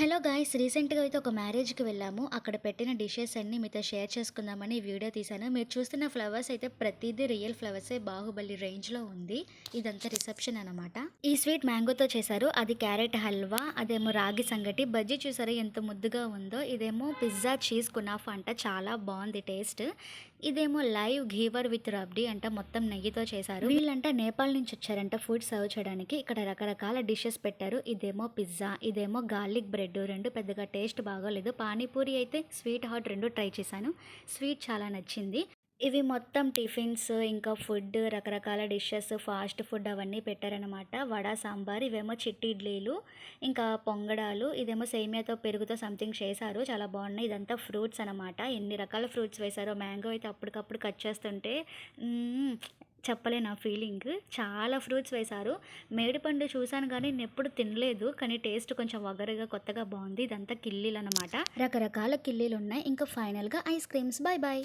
Hello guys, రీసెంట్గా అయితే ఒక మ్యారేజ్కి వెళ్ళాము. అక్కడ పెట్టిన డిషెస్ అన్ని మీతో షేర్ చేసుకుందామని ఈ వీడియో తీశాను. మీరు చూస్తున్న ఫ్లవర్స్ అయితే ప్రతిదీ రియల్ ఫ్లవర్సే, బాహుబలి రేంజ్లో ఉంది. ఇదంతా రిసెప్షన్ అనమాట. ఈ స్వీట్ మ్యాంగోతో చేశారు, అది క్యారెట్ హల్వా, అదేమో రాగి సంగటి. బజ్జీ చూసారా ఎంత ముద్దుగా ఉందో. ఇదేమో పిజ్జా చీజ్ కునాఫా అంట, చాలా బాగుంది టేస్ట్. ఇదేమో లైవ్ ఘీవర్ విత్ రబ్డీ అంట, మొత్తం నెయ్యితో చేశారు. వీళ్ళంట నేపాల్ నుంచి వచ్చారంట ఫుడ్ సర్వ్ చేయడానికి. ఇక్కడ రకరకాల డిషెస్ పెట్టారు. ఇదేమో పిజ్జా, ఇదేమో గార్లిక్ బ్రెడ్. రెండు పెద్దగా టేస్ట్ బాగోలేదు. పానీపూరి అయితే స్వీట్ హాట్ రెండు ట్రై చేశాను. స్వీట్ చాలా నచ్చింది. ఇవి మొత్తం టిఫిన్స్, ఇంకా ఫుడ్, రకరకాల డిషెస్, ఫాస్ట్ ఫుడ్ అవన్నీ పెట్టారనమాట. వడ, సాంబార్, ఇవేమో చిట్టి ఇడ్లీలు, ఇంకా పొంగడాలు, ఇదేమో సేమియాతో పెరుగుతో సంథింగ్ చేశారు, చాలా బాగున్నాయి. ఇదంతా ఫ్రూట్స్ అనమాట. ఎన్ని రకాల ఫ్రూట్స్ వేశారో. మ్యాంగో అయితే అప్పటికప్పుడు కట్ చేస్తుంటే చెప్పలేను ఆ ఫీలింగ్. చాలా ఫ్రూట్స్ వేశారు. మేడిపండు చూశాను కానీ నేను ఎప్పుడు తినలేదు, కానీ టేస్ట్ కొంచెం వగరుగా కొత్తగా బాగుంది. ఇదంతా కిల్లీలు అనమాట. రకరకాల కిల్లీలు ఉన్నాయి. ఇంకా ఫైనల్గా ఐస్ క్రీమ్స్. Bye bye.